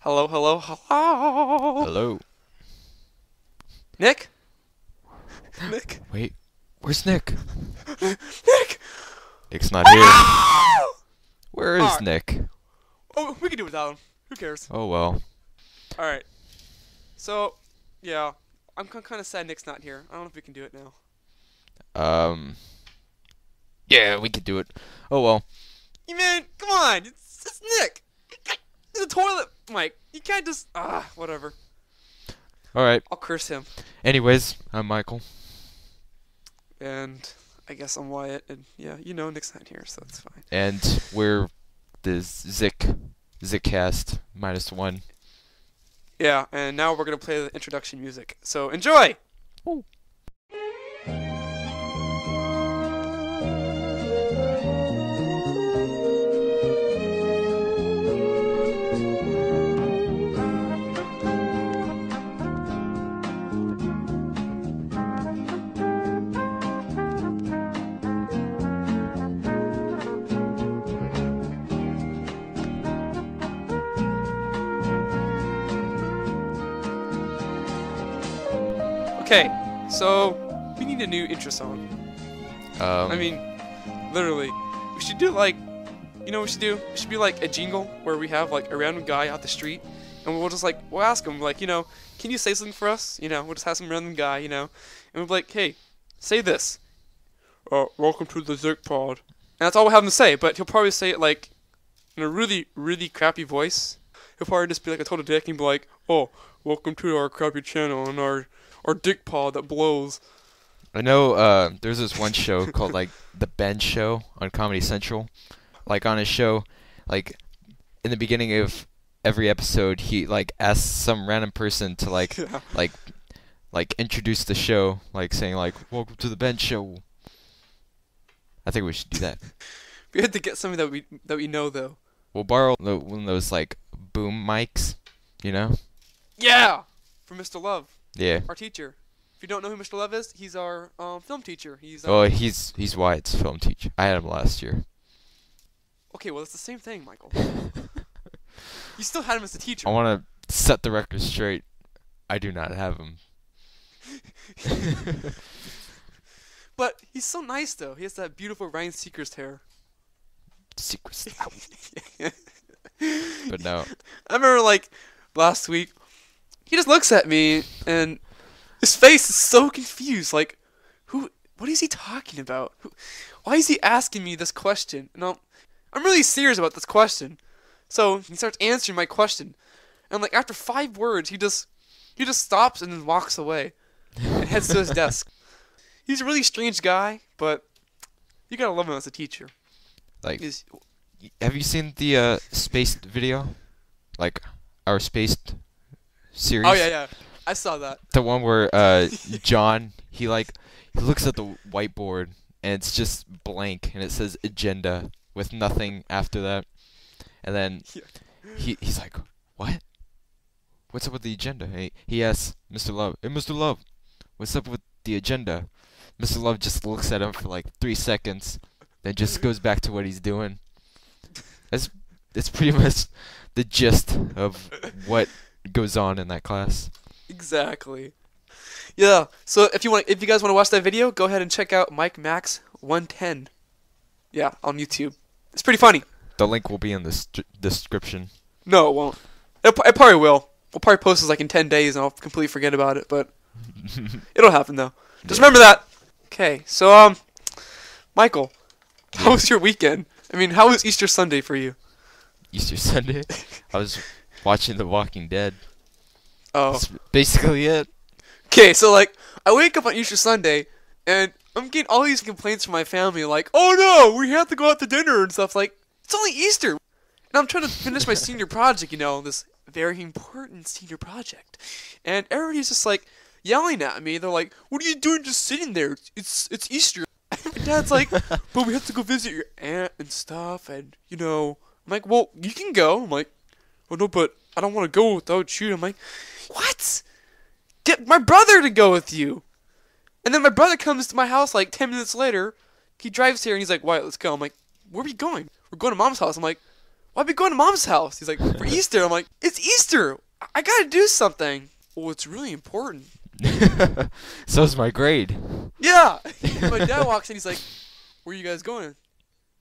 Hello, hello, hello. Hello. Nick? Nick? Wait, where's Nick? Nick! Nick's not here. Ah! Where is Alright. Nick? Oh, we can do it without him. Who cares? Oh well. Alright. So, yeah. I'm kind of sad Nick's not here. I don't know if we can do it now. Um. Yeah, we could do it. Oh well. You man, come on. It's Nick. It's a toilet mic. You can't just... whatever. All right. I'll curse him. Anyways, I'm Michael. And I guess I'm Wyatt. And yeah, you know Nick's not here, so it's fine. And we're the ZickCast -1. Yeah, and now we're going to play the introduction music. So enjoy! Ooh. Okay, so we need a new intro song. I mean, literally, we should do like, you know what we should do? We should be like a jingle where we have like a random guy out the street, and we'll just like, we'll ask him like, can you say something for us? We'll just have some random guy, and we'll be like, hey, say this. Welcome to the ZickPod. And that's all we'll have him say, but he'll probably say it like in a really, really crappy voice. He'll probably just be like a total dick and be like, oh, welcome to our crappy channel and our dick pod that blows. I know. There's this one show called like The Ben Show on Comedy Central. Like on his show, like in the beginning of every episode, he like asks some random person to like Yeah. like introduce the show, like saying like "Welcome to the Ben Show." I think we should do that. We had to get something that we know though. We'll borrow one of those like boom mics, you know? Yeah, from Mr. Love, Yeah. our teacher. If you don't know who Mr. Love is, he's our film teacher. He's Oh, he's Wyatt's film teacher. I had him last year. okay. Well, it's the same thing, Michael. You still had him as a teacher. I want to set the record straight. I do not have him. But he's so nice though. He has that beautiful Ryan Seacrest hair. Secrets. But no. I remember like last week, he just looks at me and his face is so confused. Like, what is he talking about? Why is he asking me this question? And I'm really serious about this question. So he starts answering my question. And like after 5 words, he just stops and then walks away and heads to his desk. He's a really strange guy, but you gotta love him as a teacher. Like, He's, have you seen the spaced video? Like our spaced series? oh yeah, I saw that. The one where John he looks at the whiteboard and it's just blank and it says agenda with nothing after that. And then Yeah. he's like, "What? What's up with the agenda?" He asks Mr. Love, "Hey, Mr. Love, what's up with the agenda?" Mr. Love just looks at him for like 3 seconds, then just goes back to what he's doing. It's pretty much the gist of what goes on in that class. Exactly. Yeah. So if you guys want to watch that video, go ahead and check out Mike Max 110. Yeah, on YouTube. It's pretty funny. The link will be in the description. No, it won't. It probably will. We'll probably post this like in 10 days, and I'll completely forget about it. But it'll happen though. Just remember that. Okay. So Michael, how was your weekend? I mean, how was Easter Sunday for you? Easter Sunday, I was watching The Walking Dead. Oh. That's basically it. Okay, so like I wake up on Easter Sunday and I'm getting all these complaints from my family like, "Oh no, we have to go out to dinner and stuff." Like, it's only Easter. And I'm trying to finish my senior project, this very important senior project. And everybody's just like yelling at me. They're like, "What are you doing just sitting there? It's Easter." My dad's like, "But we have to go visit your aunt and stuff and I'm like, "Well, you can go." I'm like, "Well, no, but I don't want to go without you." I'm like, "What? Get my brother to go with you." And then my brother comes to my house like 10 minutes later. He drives here and he's like, "Wyatt, let's go." I'm like, "Where are we going?" "We're going to Mom's house." I'm like, I'll be going to Mom's house. He's like, for Easter. I'm like, it's Easter. I gotta do something. Well, it's really important. So's my grade. Yeah. My dad walks in. He's like, where are you guys going?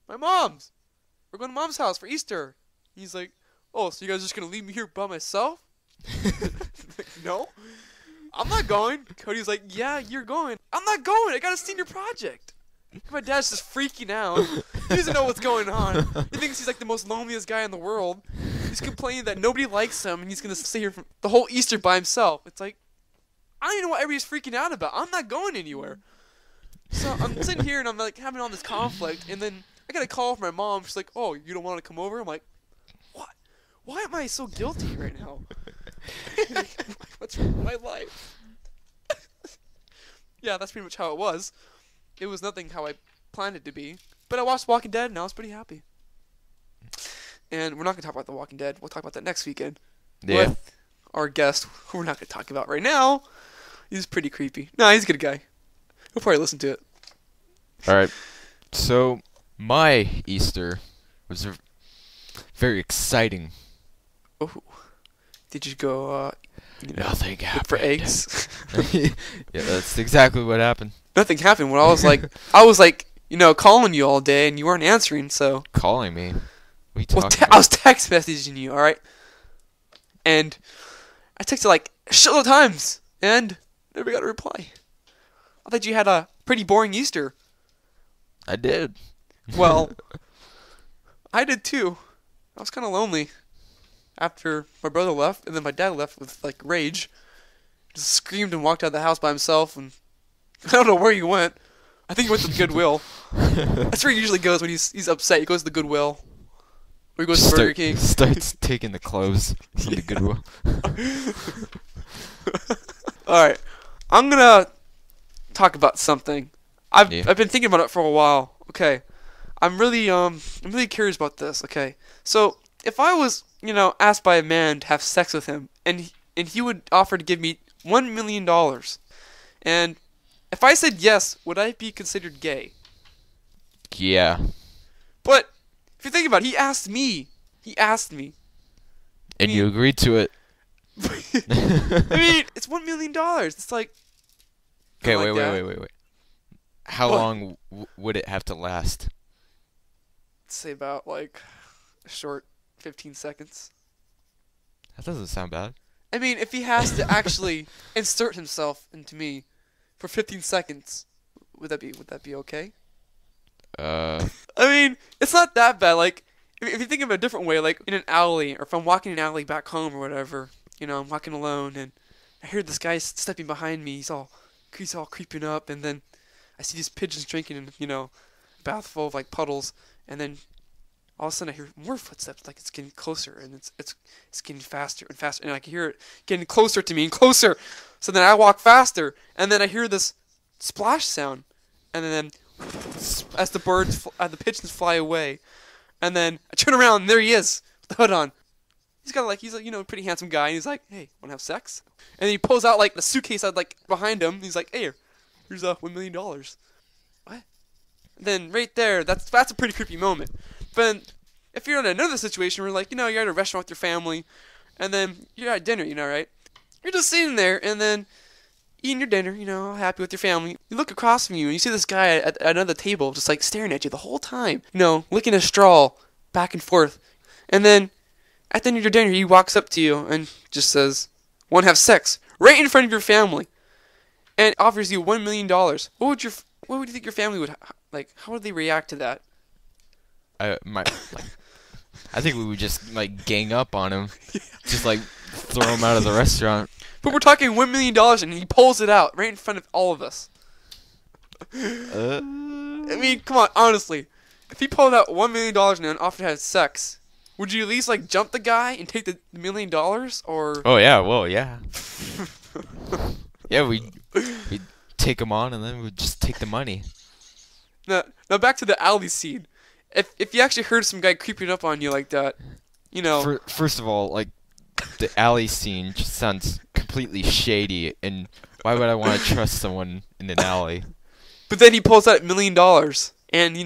My mom's. We're going to Mom's house for Easter. He's like, oh, so you guys are just gonna leave me here by myself? No, I'm not going. Cody's like, yeah, you're going. I'm not going. I got a senior project. My dad's just freaking out. He doesn't know what's going on. He thinks he's like the most loneliest guy in the world. He's complaining that nobody likes him, and he's gonna stay here for the whole Easter by himself. It's like, I don't even know what everybody's freaking out about. I'm not going anywhere. So I'm sitting here and I'm like having all this conflict, and then I get a call from my mom. She's like, oh, you don't want to come over? I'm like, what? Why am I so guilty right now? What's wrong with my life? Yeah, that's pretty much how it was. It was nothing how I planned it to be. But I watched Walking Dead, and I was pretty happy. And we're not going to talk about The Walking Dead. We'll talk about that next weekend. Yeah. With our guest, who we're not going to talk about right now. He's pretty creepy. No, he's a good guy. He'll probably listen to it. Alright. So, my Easter was very exciting. Oh. Did you go, Nothing happened. look for eggs? Yeah, that's exactly what happened. Nothing happened. Well, I was like, calling you all day, and you weren't answering, so. Calling me? What are you Well, talking I about? was text messaging you, alright? And I texted like a shitload of times, and never got a reply. I thought you had a pretty boring Easter. I did. Well, I did too. I was kind of lonely after my brother left, and then my dad left with like rage. Just screamed and walked out of the house by himself, and I don't know where he went. I think he went to the Goodwill. That's where he usually goes when he's upset. He goes to the Goodwill. Or he goes to Burger King. Starts taking the clothes from the Goodwill. Alright. I'm gonna talk about something. I've been thinking about it for a while. Okay. I'm really curious about this, okay? So, if I was, asked by a man to have sex with him, and he would offer to give me $1 million, and if I said yes, would I be considered gay? Yeah. But, if you think about it, he asked me. And you agreed to it. I mean, it's $1 million. It's like... Okay, like wait. How What? long would it have to last? Say about, like, a short 15 seconds. That doesn't sound bad. I mean, if he has to actually insert himself into me for 15 seconds, would that be okay? I mean, it's not that bad. Like, if you think of it a different way, like in an alley, or if I'm walking in an alley back home or whatever, I'm walking alone, and I hear this guy stepping behind me. He's all creeping up, and then I see these pigeons drinking in, a bath full of like puddles, and then all of a sudden I hear more footsteps, like it's getting closer, and it's getting faster and faster, and I can hear it getting closer to me and closer. So then I walk faster, and then I hear this splash sound, and then as the pigeons fly away, and then I turn around, and there he is with the hood on. He's a pretty handsome guy, and he's like, hey, wanna have sex? And then he pulls out like the suitcase out like behind him, and he's like, hey, here's $1 million. What? And then right there, that's a pretty creepy moment. But then, if you're in another situation where like, you're at a restaurant with your family, and then you're at dinner, right? You're just sitting there, and then eating your dinner, happy with your family. You look across from you, and you see this guy at another table just like staring at you the whole time, licking a straw back and forth. And then at the end of your dinner, he walks up to you and just says, "Want to have sex?" right in front of your family, and offers you $1 million. What would you think your family would like? How would they react to that? I think we would just like gang up on him, just like throw him out of the restaurant. But we're talking $1 million, and he pulls it out right in front of all of us. I mean, come on, honestly. If he pulled out $1 million and then offered to have sex, would you at least like jump the guy and take the $1 million, or? Oh yeah, well yeah. Yeah, we'd take him on, and then we'd just take the money. Now back to the alley scene. If you actually heard some guy creeping up on you like that, First of all, like, the alley scene just sounds completely shady, and why would I want to trust someone in an alley? But then he pulls out $1 million, and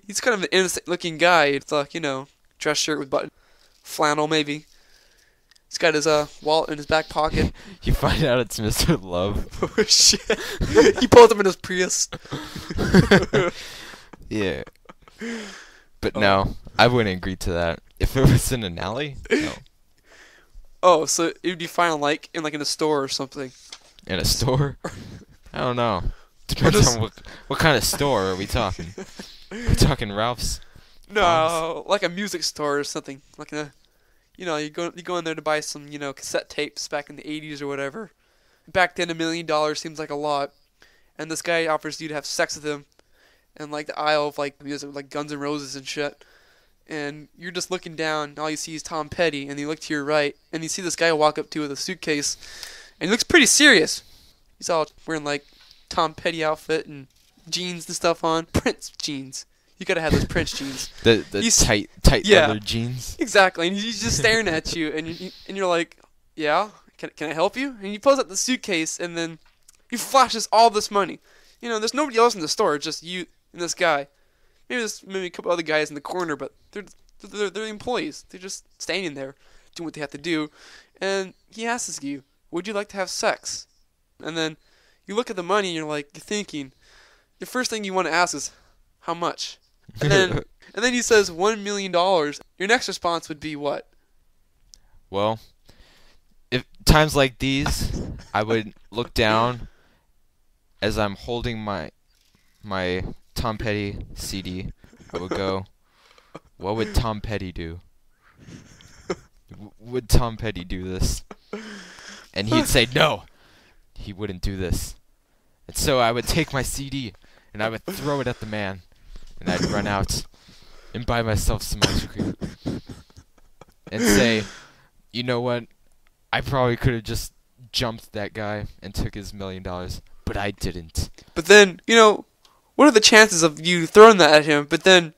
he's kind of an innocent-looking guy. It's like, dress shirt with button, flannel maybe. He's got his wallet in his back pocket. You find out it's Mr. Love. Oh shit! He pulls up in his Prius. Yeah. But no, I wouldn't agree to that. If it was in an alley, no. Oh, so it would be fine like in a store or something. In a store? I don't know. Depends on what kind of store are we talking. We're talking Ralph's. No, like a music store or something. Like you go in there to buy some cassette tapes back in the 80s or whatever. Back then, $1 million seems like a lot, and this guy offers you to have sex with him, and like the aisle of like music, like Guns N' Roses and shit. And you're just looking down, and all you see is Tom Petty, and you look to your right, and you see this guy walk up to you with a suitcase, and he looks pretty serious. He's all wearing like Tom Petty outfit and jeans and stuff on. Prince jeans. You gotta have those Prince jeans. The tight leather jeans. Exactly. And he's just staring at you, and you're like, yeah, can I help you? And he pulls out the suitcase, and then he flashes all this money. There's nobody else in the store, just you and this guy. Maybe there's a couple other guys in the corner, but they're employees. They're just standing there doing what they have to do. And he asks you, would you like to have sex? And then you look at the money and you're thinking, the first thing you want to ask is, how much? And then he says $1 million. Your next response would be what? Well, if times like these, I would look down as I'm holding my Tom Petty CD. I would go, what would Tom Petty do? Would Tom Petty do this? And he'd say no, he wouldn't do this. And so I would take my CD and I would throw it at the man, and I'd run out and buy myself some ice cream and say, you know what? I probably could have just jumped that guy and took his $1 million, but I didn't. But then, what are the chances of you throwing that at him? But then,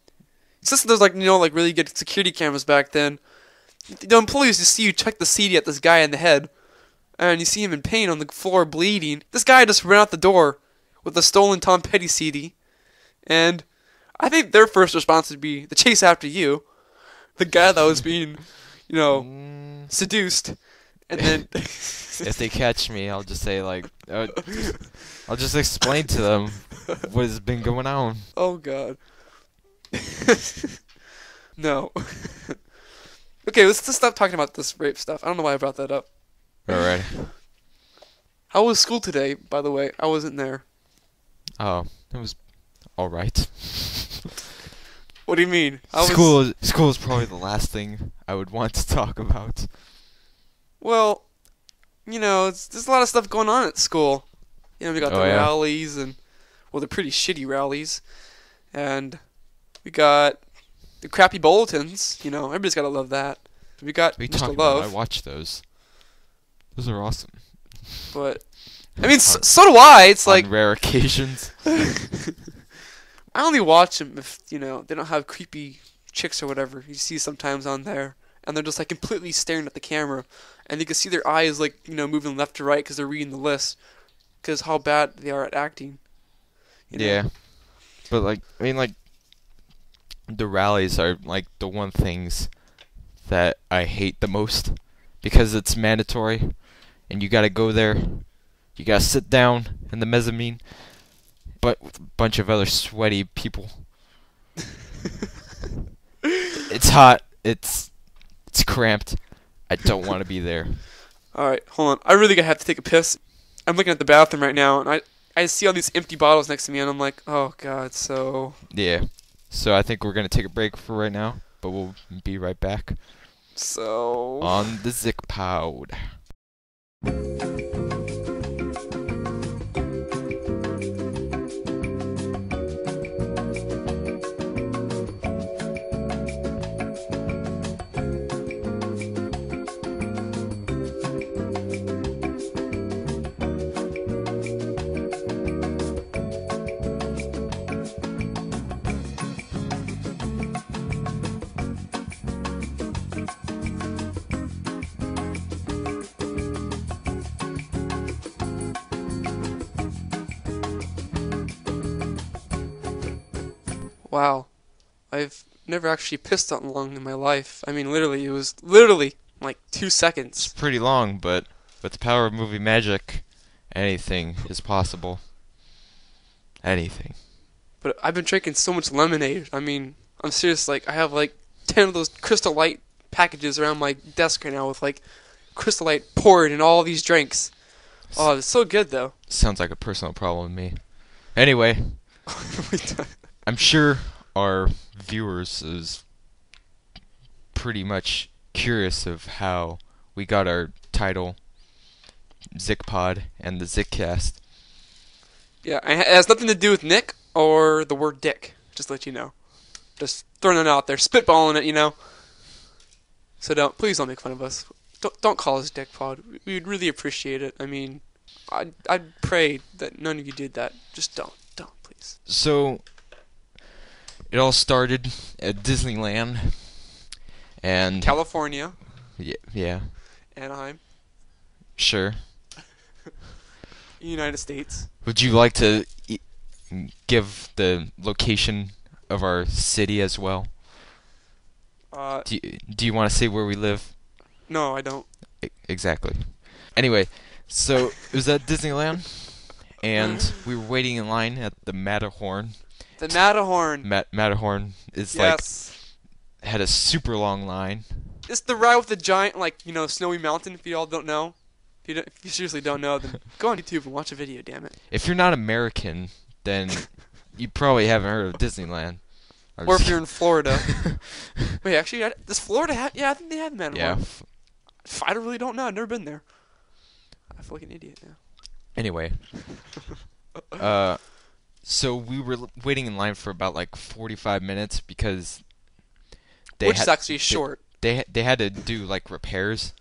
since there's really good security cameras back then, the employees just see you check the CD at this guy in the head, and you see him in pain on the floor bleeding. This guy just ran out the door with a stolen Tom Petty CD, and I think their first response would be to chase after you, the guy that was being, seduced, and then if they catch me, I'll just say I'll just explain to them what has been going on. Oh God. No. Okay, let's just stop talking about this rape stuff. I don't know why I brought that up. Alright. How was school today, by the way? I wasn't there. Oh, it was alright. What do you mean? School is probably the last thing I would want to talk about. Well, there's a lot of stuff going on at school. We got the rallies, and they're pretty shitty rallies, and we got the crappy bulletins. Everybody's gotta love that. We got Mr. Love. I watch those. Those are awesome. But I mean, so do I. It's on rare occasions. I only watch them if they don't have creepy chicks or whatever you see sometimes on there, and they're just completely staring at the camera, and you can see their eyes moving left to right because they're reading the list, because how bad they are at acting. Yeah, but the rallies are the one things that I hate the most, because it's mandatory, and you gotta go there, you gotta sit down in the mezzanine, but with a bunch of other sweaty people. It's hot. It's cramped. I don't want to be there. Alright, hold on. I really have to take a piss. I'm looking at the bathroom right now, and I see all these empty bottles next to me, and I'm like, oh God, so... Yeah. So I think we're going to take a break for right now, but we'll be right back. So... on the ZickPod. Wow. I've never actually pissed that long in my life. I mean, literally, it was literally like 2 seconds. It's pretty long, but with the power of movie magic, anything is possible. Anything. But I've been drinking so much lemonade. I mean, I'm serious. Like, I have like 10 of those Crystal Light packages around my desk right now with like Crystal Light poured in all these drinks. Oh, it's so good though. Sounds like a personal problem with me. Anyway, I'm sure our viewers is pretty much curious of how we got our title, ZickPod, and the ZickCast. Yeah, it has nothing to do with Nick or the word dick. Just to let you know. Just throwing it out there, spitballing it, you know. So please don't make fun of us. Don't call us Dick Pod. We'd really appreciate it. I mean, I'd pray that none of you did that. Just don't, please. So, it all started at Disneyland, and California, yeah, Anaheim, sure. United States. Would you like to give the location of our city as well? Do you want to say where we live? No, I don't. Exactly. Anyway, so it was at Disneyland, and we were waiting in line at the Matterhorn. The Matterhorn. Matterhorn is Yes. had a super long line. It's the ride with the giant, like, snowy mountain, if you all don't know. If you seriously don't know, then go on YouTube and watch a video, damn it. If you're not American, then you probably haven't heard of Disneyland. Or if you're in Florida. Wait, actually, does Florida have... Yeah, I think they have Matterhorn. Yeah. I really don't know. I've never been there. I feel like an idiot now. Anyway. So we were waiting in line for about like 45 minutes because Which is actually short. They had to do like repairs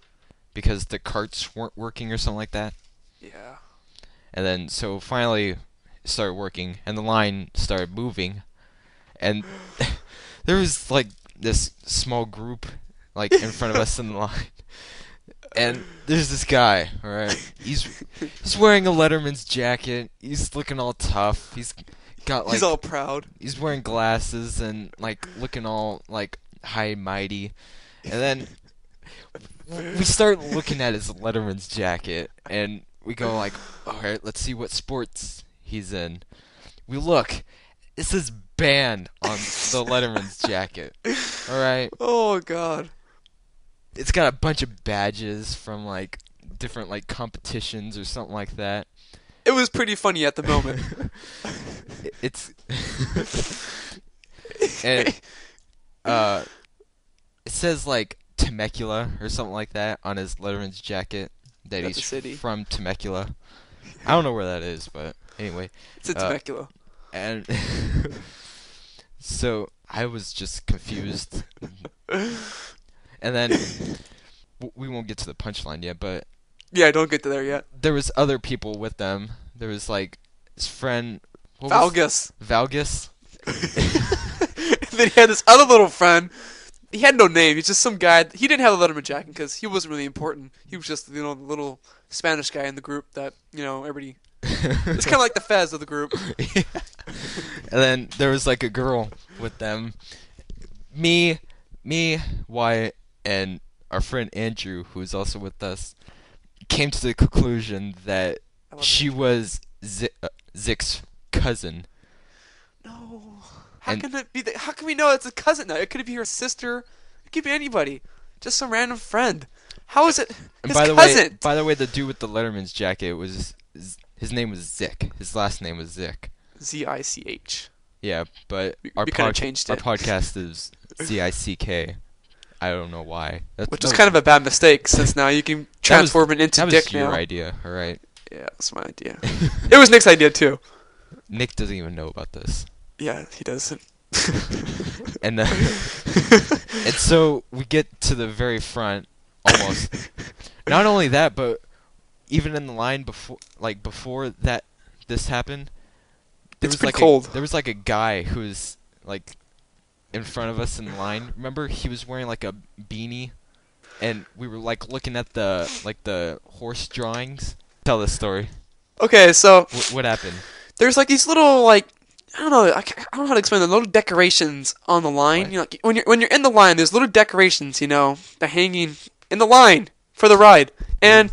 because the carts weren't working or something like that. Yeah. And then so finally it started working and the line started moving, and there was like this small group like in front of us in the line. And there's this guy, alright? He's wearing a Letterman's jacket. He's looking all tough. He's got like... He's all proud. He's wearing glasses and like looking all like high and mighty. And then we start looking at his Letterman's jacket and we go like, alright, let's see what sports he's in. We look. It says band on the Letterman's jacket. Alright? Oh, God. It's got a bunch of badges from like different like competitions or something like that. It was pretty funny at the moment. It's and it says like Temecula or something like that on his Letterman's jacket that That's he's a city. from Temecula. I don't know where that is, but anyway. It's in Temecula. And so I was just confused. And then we won't get to the punchline yet, but yeah, don't get to there yet. there was other people with them. There was like his friend Valgus. Valgus. And then he had this other little friend. He had no name. He's just some guy. He didn't have a Letterman jacket because he wasn't really important. He was just the little Spanish guy in the group that everybody. It's kind of like the Fez of the group. Yeah. And then there was like a girl with them. Me, Wyatt, and our friend Andrew, who is also with us, came to the conclusion that she was Zick's cousin. No. How can it be? How can we know it's a cousin now? It could be her sister. It could be anybody. Just some random friend. How is it his cousin? By the way, the dude with the Letterman's jacket his name was Zick. His last name was Zick. Z-I-C-H. Yeah, but we kind of changed it. Our podcast is Z-I-C-K. I don't know why. Which is kind of a bad mistake, since now you can transform it into Dick now. That was your idea, alright? Yeah, that's my idea. It was Nick's idea, too. Nick doesn't even know about this. Yeah, he doesn't. And so we get to the very front, almost. Not only that, but even in the line before that this happened, there was like a guy who was like in front of us in line. Remember, he was wearing like a beanie, and we were like looking at the horse drawings. Tell this story. Okay, so what happened? There's like these little like I don't know. I don't know how to explain the little decorations on the line. What? You know, like when you're in the line, there's little decorations. You know, they're hanging in the line for the ride, Yeah. and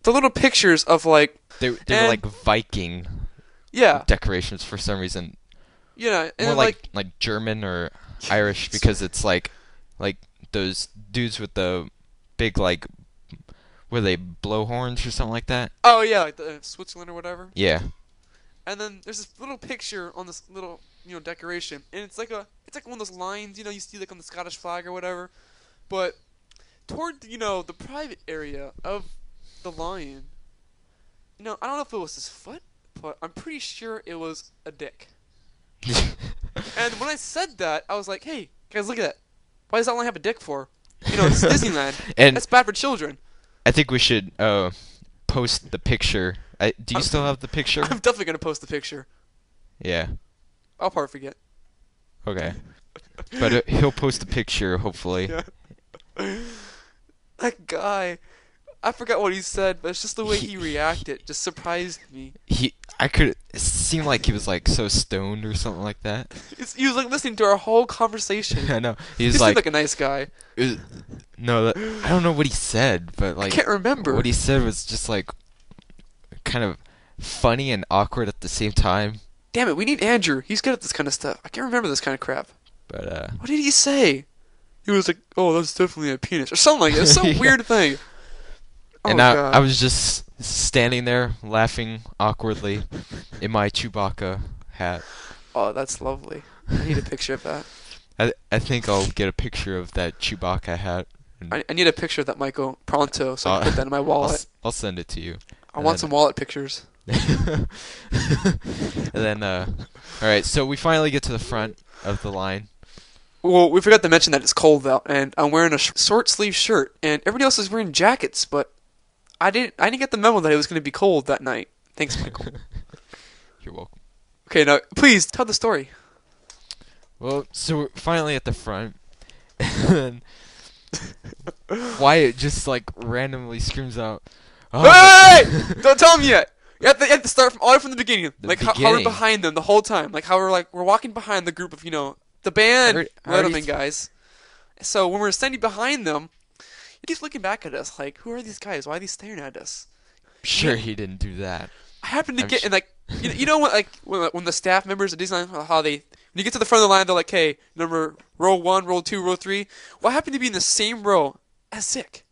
the little pictures of like, They were and like Viking yeah, decorations for some reason. yeah, More and like like German or Irish because it's like those dudes with the big like were they blowhorns or something like that? oh yeah, like the Switzerland or whatever. Yeah. And then there's this little picture on this little decoration, and it's like one of those lines you see like on the Scottish flag or whatever, but toward the private area of the lion. I don't know if it was his foot, but I'm pretty sure it was a dick. And when I said that, I was like, "Hey, guys, look at that. Why does that lion have a dick for? It's Disneyland. And That's bad for children." I think we should post the picture. Do you still have the picture? I'm definitely gonna post the picture. Yeah. I'll probably forget. Okay. But he'll post the picture hopefully. Yeah. That guy, I forgot what he said, but it's just the way he reacted just surprised me. It seemed like he was like so stoned or something like that. He was like listening to our whole conversation. I know. He He was seemed like, like a nice guy. no, I don't know what he said, but I like can't remember. what he said was just like kind of funny and awkward at the same time. Damn it, we need Andrew. He's good at this kind of stuff. I can't remember this kind of crap. But What did he say? He was like, "Oh, that's definitely a penis," or something like that. It's some Yeah. weird thing. Oh, and God. I was just standing there laughing awkwardly in my Chewbacca hat. Oh, that's lovely. I need a picture of that. I think I'll get a picture of that Chewbacca hat. And I need a picture of that, Michael, pronto, so I can put that in my I'll, wallet. I'll send it to you. I want some wallet pictures. And then, alright, so we finally get to the front of the line. Well, we forgot to mention that it's cold out, and I'm wearing a short sleeve shirt, and everybody else is wearing jackets, but I didn't get the memo that it was going to be cold that night. Thanks, Michael. You're welcome. Okay, now please tell the story. Well, so we're finally at the front, and Wyatt just like randomly screams out, "Oh, Hey! Don't tell them yet. You have to start all the way from the beginning. The Like how we're beginning. behind them the whole time. Like how we're walking behind the group of the band I already Letterman guys. So when we're standing behind them, he keeps looking back at us like, who are these guys? Why are they staring at us? sure he didn't do that." I happened to I'm get sh- in like you know what, like when the staff members of Disneyland, how they when you get to the front of the line, they're like, hey, number row 1, row 2, row 3. Well, I happened to be in the same row as Zick.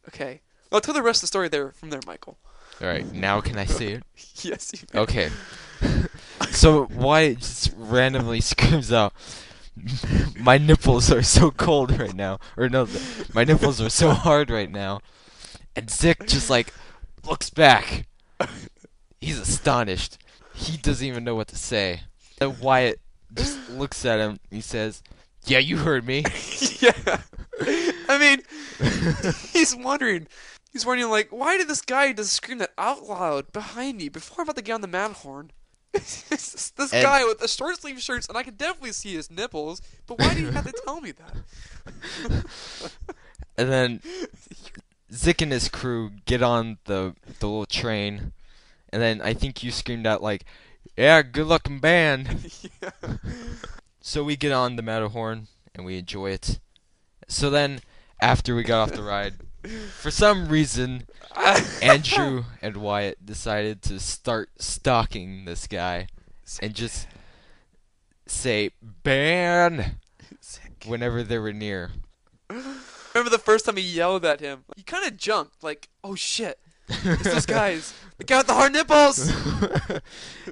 Okay, I'll tell the rest of the story from there, Michael. Alright, now can I see it? Yes, you may. Okay. So Wyatt just randomly screams out, "My nipples are so cold right now." Or no, my nipples are so hard right now. And Zick just like looks back. He's astonished. He doesn't even know what to say. And Wyatt just looks at him. He says, "Yeah, you heard me." Yeah. I mean, he's wondering. He's wondering, like, why did this guy just scream that out loud behind me before I'm about to get on the Matterhorn? This guy with the short sleeve shirts, and I can definitely see his nipples, but why do you have to tell me that? And then Zick and his crew get on the little train, and then I think you screamed out like, "Yeah, good looking band." Yeah. So we get on the Matterhorn and we enjoy it. So then, after we got off the ride, for some reason, Andrew and Wyatt decided to start stalking this guy and just say "ban" whenever they were near. Remember the first time he yelled at him? He kind of jumped, like, oh shit, it's those guys. The guy with the hard nipples!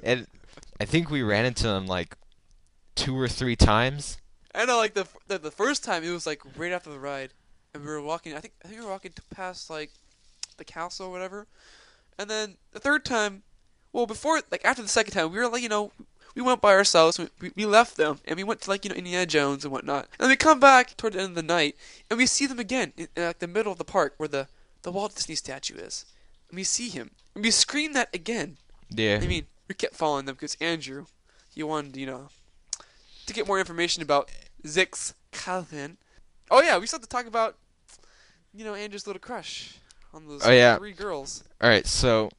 And I think we ran into them like 2 or 3 times. I know, like, the first time, it was, like, right after the ride. And we were walking, I think we were walking past, like, the castle or whatever. And then the third time, well, after the second time, we were, like, we went by ourselves, we left them, and we went to, like, Indiana Jones and whatnot. And we come back toward the end of the night, and we see them again, in like, the middle of the park, where the Walt Disney statue is. And we see him. And we scream that again. Yeah. I mean, we kept following them, because Andrew, he wanted, to get more information about Zick's cousin. Oh yeah, we still have to talk about, Andrew's little crush on those 3 girls. All right, so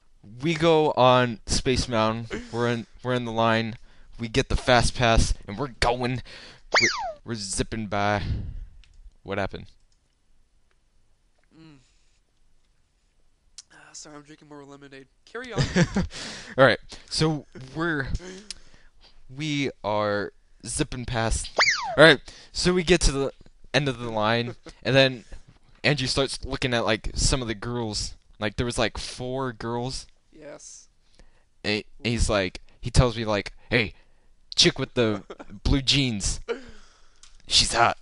we go on Space Mountain. We're in the line we get the fast pass, and we're going. We're zipping by. What happened? Sorry, I'm drinking more lemonade. Carry on. All right, so we are zipping past. All right, so we get to the end of the line, and then Andrew starts looking at like some of the girls. Like there was like 4 girls. Yes. And he's like, he tells me like, hey, chick with the blue jeans, she's hot.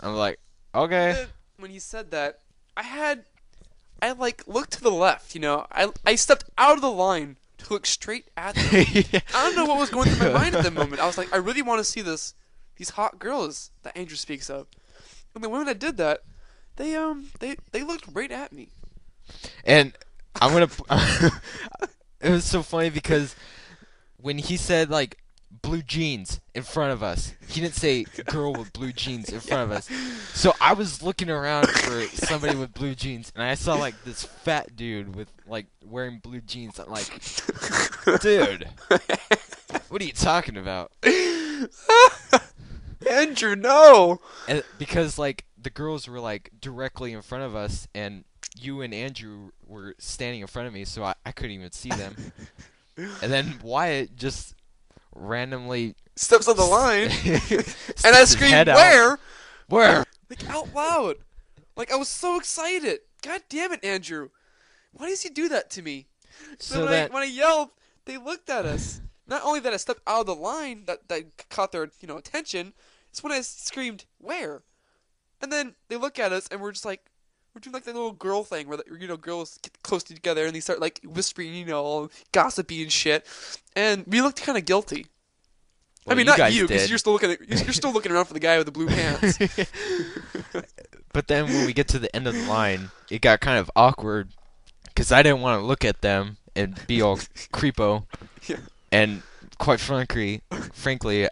I'm like, okay. Then, when he said that, I like looked to the left, I stepped out of the line to look straight at them. I don't know what was going through my mind at the moment. I was like, I really want to see these hot girls that Andrew speaks of. And the women that did that, they looked right at me. And I'm gonna. It was so funny because when he said like blue jeans in front of us, he didn't say girl with blue jeans in front of us. So I was looking around for somebody with blue jeans, and I saw like this fat dude with like wearing blue jeans. I'm like, dude, what are you talking about? Andrew, no. And because like the girls were like directly in front of us, and you and Andrew were standing in front of me, so I couldn't even see them. And then Wyatt just randomly steps on the line, and I screamed, "Where? Where?" Like out loud. Like I was so excited. God damn it, Andrew! Why does he do that to me? So when I yelled, they looked at us. Not only that I stepped out of the line that caught their attention, it's when I screamed, "Where?" And then they look at us, and we're just like, we're doing like that little girl thing where girls get close together and they start like whispering, all gossipy and shit. And we looked kind of guilty. Well, I mean, not you, because you're still looking around for the guy with the blue pants. But then when we get to the end of the line, it got kind of awkward because I didn't want to look at them and be all creepo. Yeah. And quite frankly,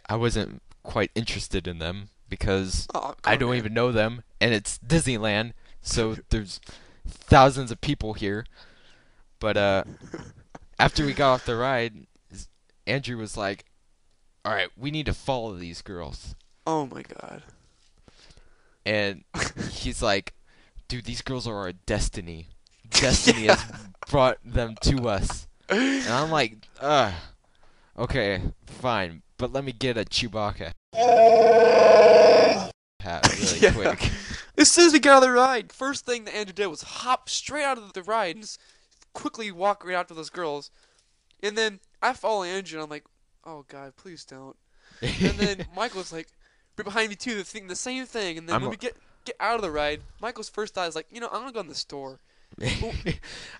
I wasn't quite interested in them because I don't even know them, and it's Disneyland. So there's thousands of people here. But after we got off the ride, Andrew was like, all right, we need to follow these girls. Oh, my God. And he's like, dude, these girls are our destiny. Destiny has brought them to us. And I'm like, okay, fine. But let me get a Chewbacca hat really quick. As soon as we got out of the ride, first thing that Andrew did was hop straight out of the ride and just quickly walk right out to those girls. And then I follow Andrew and I'm like, oh God, please don't. And then Michael's like right behind me too, thinking the same thing. And then when we get out of the ride, Michael's first thought is like, I'm gonna go in the store.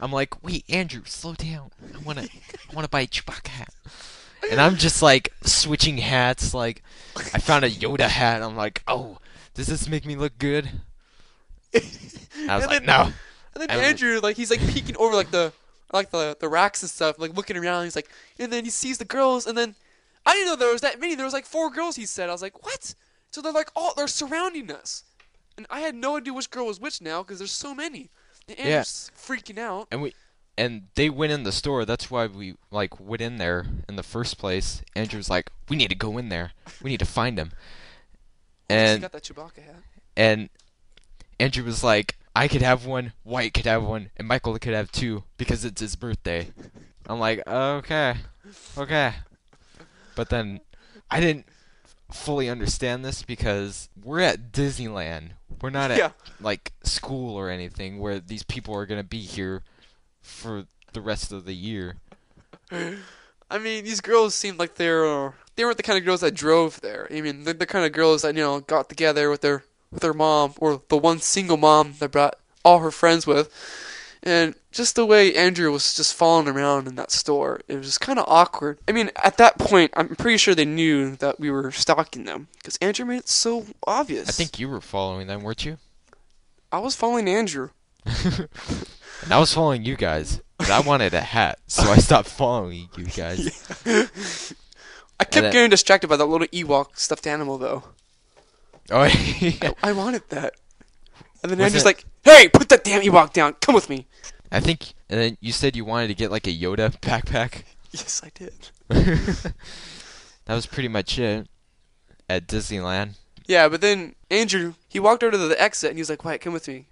I'm like, wait, Andrew, slow down. I wanna buy a Chewbacca hat. And I'm just like switching hats. Like I found a Yoda hat. I'm like, oh, does this make me look good? I was like, no. And then Andrew, like, he's like peeking over like the racks and stuff, like looking around. He's like, and then he sees the girls, and then I didn't know there was that many. There was like 4 girls. He said, I was like, what? So they're like, they're surrounding us, and I had no idea which girl was which now because there's so many. And Andrew's freaking out. And they went in the store. That's why we like went in there in the first place. Andrew's like, we need to go in there. We need to find him. And he got that Chewbacca hat. And Andrew was like, I could have one, White could have one, and Michael could have 2 because it's his birthday. I'm like, okay. But then I didn't fully understand this because we're at Disneyland. We're not at like school or anything where these people are gonna be here for the rest of the year. I mean, these girls seemed like they weren't the kind of girls that drove there. I mean, they're the kind of girls that got together with their mom, or the one single mom that brought all her friends with. And just the way Andrew was just following around in that store, it was just kind of awkward. I mean, at that point, I'm pretty sure they knew that we were stalking them because Andrew made it so obvious. I think you were following them, weren't you? I was following Andrew. And I was following you guys, but I wanted a hat, so I stopped following you guys. Yeah. I kept getting distracted by that little Ewok stuffed animal, though. Oh, yeah. I wanted that. And then Andrew's like, hey, put that damn Ewok down. Come with me. I think, and then you said you wanted to get like a Yoda backpack. Yes, I did. that was pretty much it at Disneyland. Yeah, but then Andrew, he walked over to the exit and he was like, "Wyatt, come with me.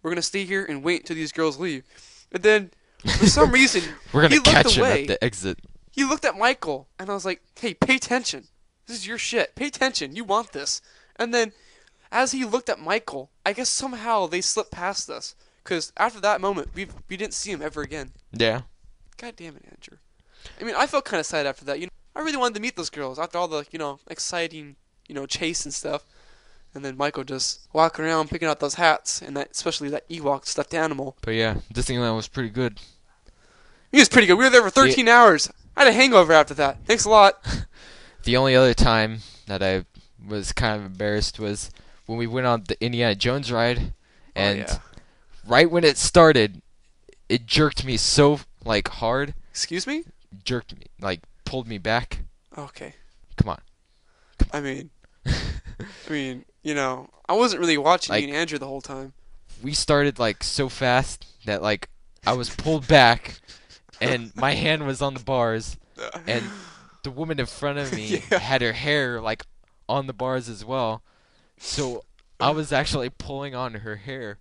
We're gonna stay here and wait until these girls leave." And then, for some reason, We're he gonna catch looked him away. at the exit. He looked at Michael, and I was like, "Hey, pay attention. This is your shit. Pay attention. You want this." And then, as he looked at Michael, I guess somehow they slipped past us. Because after that moment, we didn't see him ever again. Yeah. God damn it, Andrew. I mean, I felt kind of sad after that. I really wanted to meet those girls after all the, exciting, chase and stuff. And then Michael just walking around picking out those hats, and especially that Ewok stuffed animal. But yeah, Disneyland was pretty good. He was pretty good. We were there for 13 hours. I had a hangover after that. Thanks a lot. The only other time that I was kind of embarrassed was when we went on the Indiana Jones ride, and right when it started, it jerked me so hard. Excuse me? Jerked me, pulled me back. Okay. Come on. I mean, I wasn't really watching you Like- and Andrew the whole time. We started so fast that I was pulled back, and my hand was on the bars, and the woman in front of me Yeah. had her hair on the bars as well. So I was actually pulling on her hair,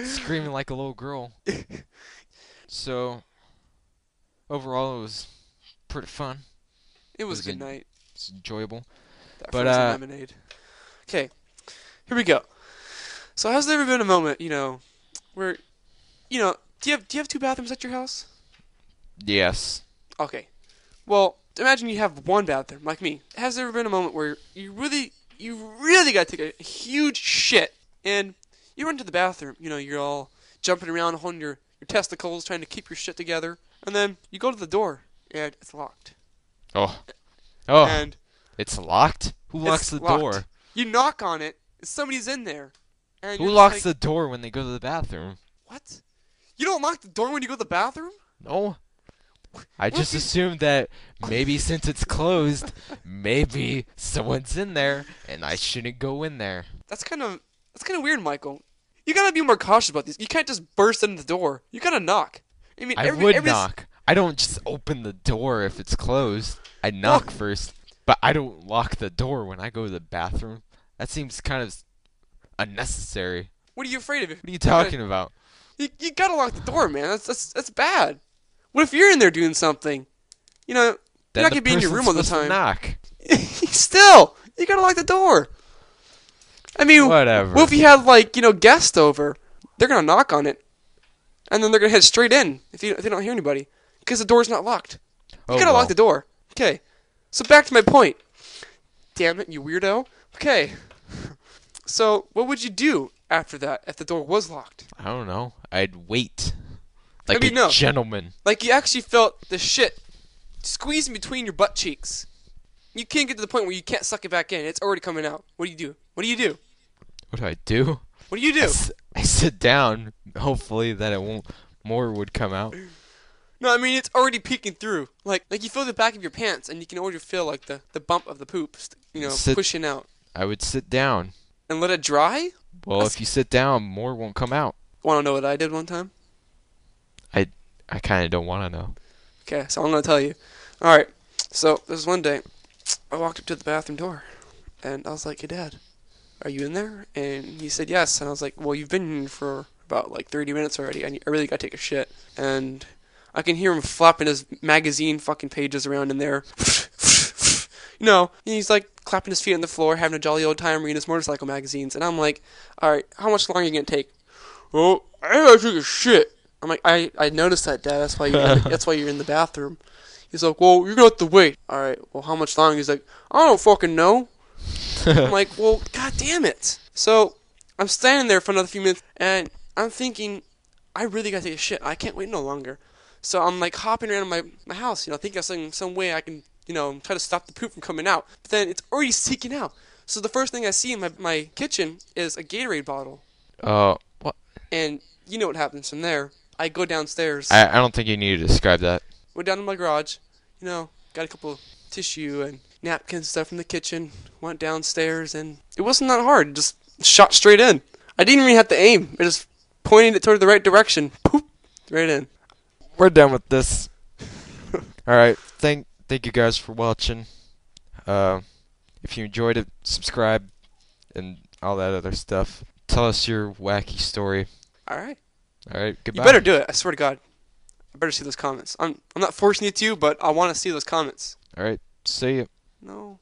screaming like a little girl. So overall, it was pretty fun. It was a Was good it- night. It's enjoyable. That But, frozen lemonade. Okay, here we go. So has there ever been a moment, where, do you have two bathrooms at your house? Yes. Okay. Well, imagine you have one bathroom, like me. Has there ever been a moment where you really got to take a huge shit, and you run to the bathroom, you're all jumping around, holding your testicles, trying to keep your shit together, and then you go to the door, and it's locked. Oh. And It's locked? Who locks it's the locked. door? You knock on it, and somebody's in there. And Who you're just locks like, the door when they go to the bathroom? What? You don't lock the door when you go to the bathroom? No. I What just if you- assumed that maybe since it's closed, maybe someone's in there and I shouldn't go in there. That's kind of weird, Michael. You gotta be more cautious about this. You can't just burst in the door. You gotta knock. I mean, I would knock. I don't just open the door if it's closed. I knock first, but I don't lock the door when I go to the bathroom. That seems kind of unnecessary. What are you afraid of? What are you talking about? You gotta lock the door, man. That's bad. What if you're in there doing something? You're not gonna be in your room all the time. Knock. Still, you gotta lock the door. I mean, Whatever. what if you have guests over? They're gonna knock on it, and then they're gonna head straight in if they don't hear anybody because the door's not locked. You gotta lock the door. Okay. So back to my point. Damn it, you weirdo. Okay. So what would you do after that if the door was locked? I don't know. I'd wait. I Like mean, a no. gentleman. Like you actually felt the shit squeezing between your butt cheeks. You can't get to the point where you can't suck it back in. It's already coming out. What do you do? What do you do? What do I do? What do you do? I sit down, hopefully that it won't more would come out. No, I mean it's already peeking through. Like you feel the back of your pants, and you can already feel the bump of the poop, pushing out. I would sit down. And let it dry. Well, if you sit down, more won't come out. Want to know what I did one time? I kind of don't want to know. Okay, so I'm gonna tell you. All right. So this one day, I walked up to the bathroom door, and I was like, "Hey, Dad, are you in there?" And he said yes. And I was like, "Well, you've been here for about 30 minutes already. I really gotta take a shit." And I can hear him flapping his magazine fucking pages around in there. And he's clapping his feet on the floor, having a jolly old time reading his motorcycle magazines. And I'm like, "All right, how much longer are you gonna take?" "Oh, I gotta take a shit." I'm like, I noticed that, Dad. That's why you're in the bathroom. He's like, "Well, you're gonna have to wait." "All right. Well, how much longer?" He's like, "I don't fucking know." I'm like, "Well, god damn it." So I'm standing there for another few minutes, and I'm thinking, I really gotta take a shit. I can't wait no longer. So I'm hopping around my house, thinking of some way I can, try to stop the poop from coming out. But then it's already seeking out. So the first thing I see in my kitchen is a Gatorade bottle. What? And you know what happens from there. I go downstairs. I don't think you need to describe that. Went down to my garage, got a couple of tissue and napkins and stuff from the kitchen. Went downstairs, and it wasn't that hard. Just shot straight in. I didn't even have to aim. I just pointed it toward the right direction. Poop, right in. We're done with this. All right. thank you guys for watching. If you enjoyed it, subscribe and all that other stuff. Tell us your wacky story. All right. All right, You goodbye. better do it. I swear to God. I better see those comments. I'm not forcing you to, but I want to see those comments. All right, see ya. No.